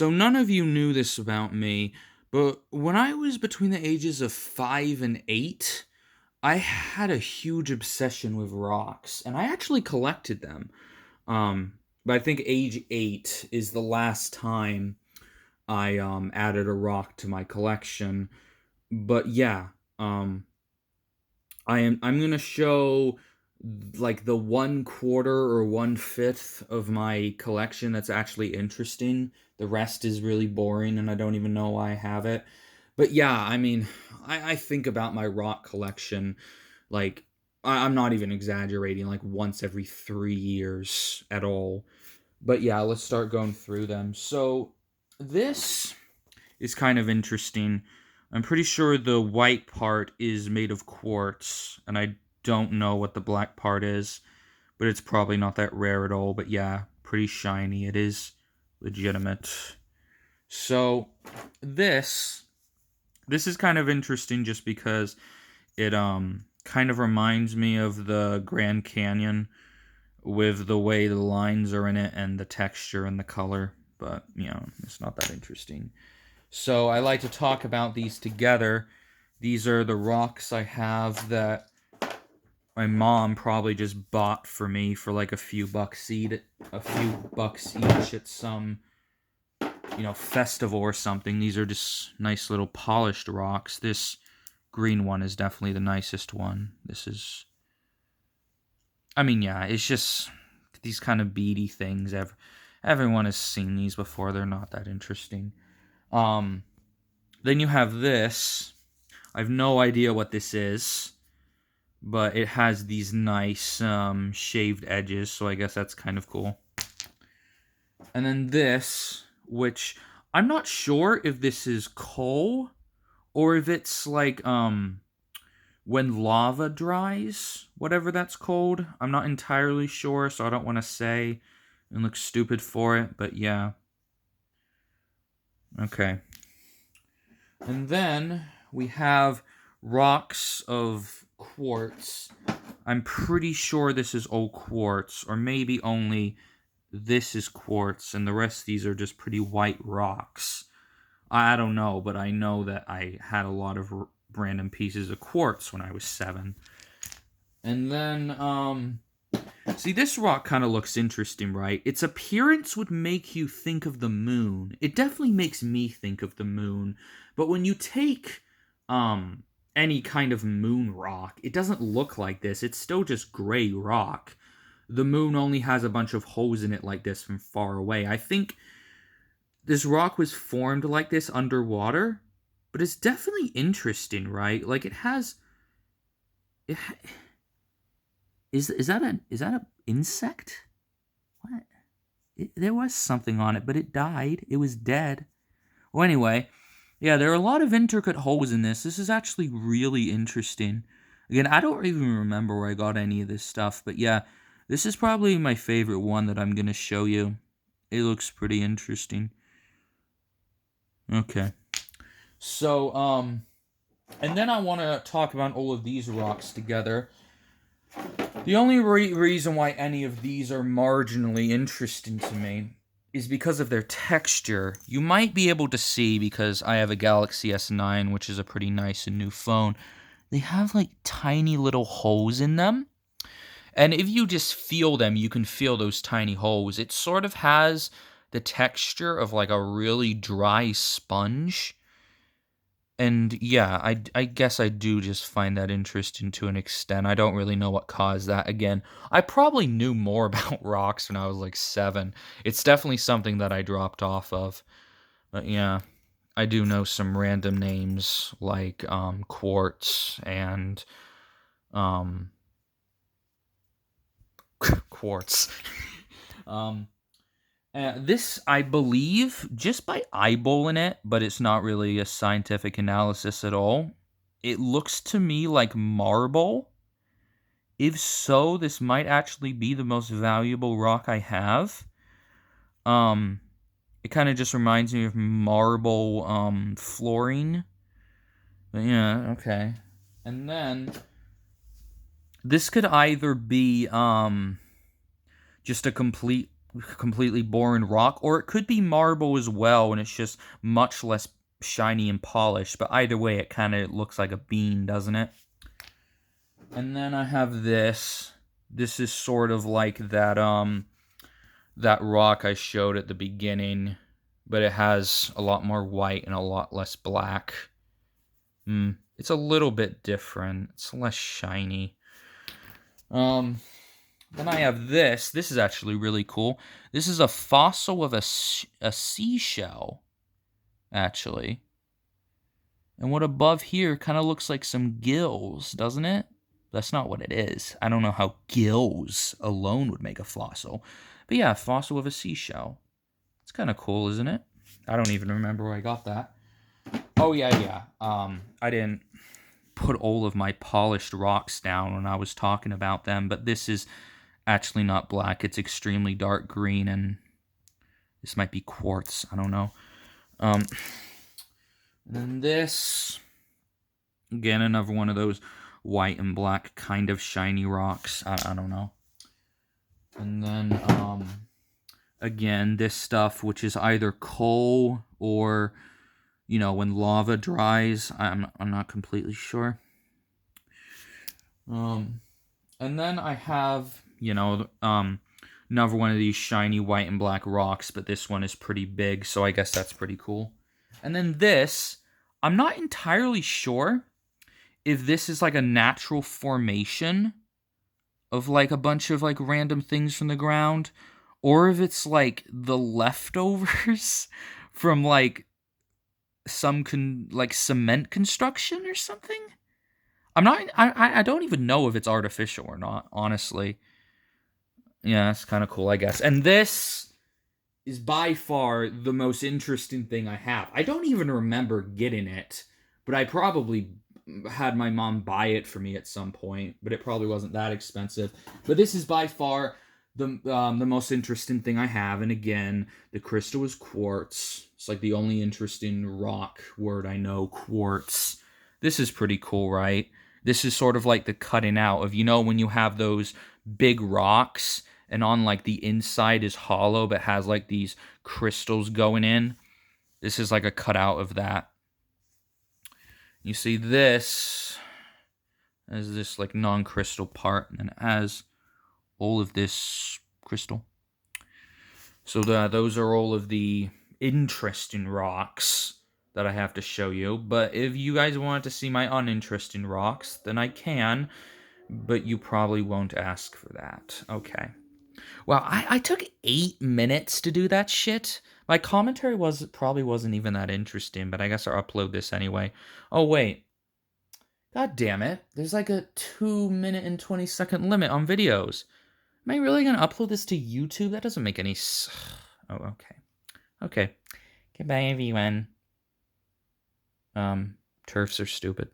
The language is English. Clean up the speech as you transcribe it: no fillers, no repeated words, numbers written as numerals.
So none of you knew this about me, but when I was between the ages of 5 and 8, I had a huge obsession with rocks, and I actually collected them. But I think age 8 is the last time I added a rock to my collection. But yeah, um I'm going to show like the 1/4 or 1/5 of my collection that's actually interesting. The rest is really boring and I don't even know why I have it. But yeah, I mean, I think about my rock collection like I'm not even exaggerating, like once every 3 years at all. But yeah, let's start going through them. So this is kind of interesting. I'm pretty sure the white part is made of quartz, and I don't know what the black part is, but it's probably not that rare at all. But yeah, pretty shiny. It is legitimate. So this this is kind of interesting just because it kind of reminds me of the Grand Canyon with the way the lines are in it and the texture and the color, but it's not that interesting. So I like to talk about these together. These are the rocks I have that my mom probably just bought for me for like a few bucks each at some, festival or something. These are just nice little polished rocks. This green one is definitely the nicest one. Yeah, it's just these kind of beady things. Everyone has seen these before. They're not that interesting. Um, then you have this. I have no idea what this is, but it has these nice shaved edges, so I guess that's kind of cool. And then this, which I'm not sure if this is coal or if it's like when lava dries, whatever that's called. I'm not entirely sure, so I don't want to say and look stupid for it, but yeah. Okay. And then we have rocks of quartz. I'm pretty sure this is all quartz, or maybe only this is quartz, and the rest of these are just pretty white rocks. I don't know, but I know that I had a lot of random pieces of quartz when I was 7. And then, see, this rock kind of looks interesting, right? Its appearance would make you think of the moon. It definitely makes me think of the moon. But when you take any kind of moon rock, it doesn't look like this. It's still just gray rock. The moon only has a bunch of holes in it like this from far away. I think this rock was formed like this underwater, but it's definitely interesting, right? Like it has it ha- is that a insect? What? There was something on it, but it died. It was dead. Well, anyway, yeah, there are a lot of intricate holes in this. This is actually really interesting. Again, I don't even remember where I got any of this stuff, but yeah, this is probably my favorite one that I'm going to show you. It looks pretty interesting. Okay. So, and then I want to talk about all of these rocks together. The only reason why any of these are marginally interesting to me is because of their texture. You might be able to see because I have a Galaxy S9, which is a pretty nice and new phone. They have like tiny little holes in them. And if you just feel them, you can feel those tiny holes. It sort of has the texture of like a really dry sponge. And yeah, I guess I do just find that interesting to an extent. I don't really know what caused that. Again, I probably knew more about rocks when I was like 7. It's definitely something that I dropped off of. But yeah, I do know some random names like quartz and um quartz. um this, I believe, just by eyeballing it, but it's not really a scientific analysis at all. It looks to me like marble. If so, this might actually be the most valuable rock I have. Um, it kind of just reminds me of marble flooring. But yeah, okay. And then this could either be just a complete completely boring rock, or it could be marble as well, and it's just much less shiny and polished. But either way, it kind of looks like a bean, doesn't it? And then I have this. This is sort of like that rock I showed at the beginning, but it has a lot more white and a lot less black. It's a little bit different. It's less shiny. Then I have this. This is actually really cool. This is a fossil of a seashell, actually. And what above here kind of looks like some gills, doesn't it? That's not what it is. I don't know how gills alone would make a fossil. But yeah, a fossil of a seashell. It's kind of cool, isn't it? I don't even remember where I got that. Oh, yeah. I didn't put all of my polished rocks down when I was talking about them, but this is actually not black. It's extremely dark green, and this might be quartz. I don't know. And then this, again, another one of those white and black kind of shiny rocks. I don't know. And then, again, this stuff, which is either coal or, when lava dries. I'm not completely sure. And then I have, another one of these shiny white and black rocks, but this one is pretty big, so I guess that's pretty cool. And then this, I'm not entirely sure if this is like a natural formation of like a bunch of like random things from the ground, or if it's like the leftovers from like some cement construction or something. I don't even know if it's artificial or not, honestly. Yeah, it's kind of cool, I guess. And this is by far the most interesting thing I have. I don't even remember getting it, but I probably had my mom buy it for me at some point, but it probably wasn't that expensive. But this is by far the most interesting thing I have, and again, the crystal is quartz. It's like the only interesting rock word I know, quartz. This is pretty cool, right? This is sort of like the cutting out of, when you have those big rocks and on like the inside is hollow but has like these crystals going in. This is like a cutout of that. You see this as this like non-crystal part, and then it has all of this crystal. So those are all of the interesting rocks that I have to show you. But if you guys want to see my uninteresting rocks, then I can, but you probably won't ask for that. Okay. Well, I took 8 minutes to do that shit. My commentary probably wasn't even that interesting, but I guess I'll upload this anyway. Oh, wait. God damn it. There's like a 2-minute and 20-second limit on videos. Am I really going to upload this to YouTube? That doesn't make any Oh, okay. Okay. Goodbye, everyone. Turfs are stupid.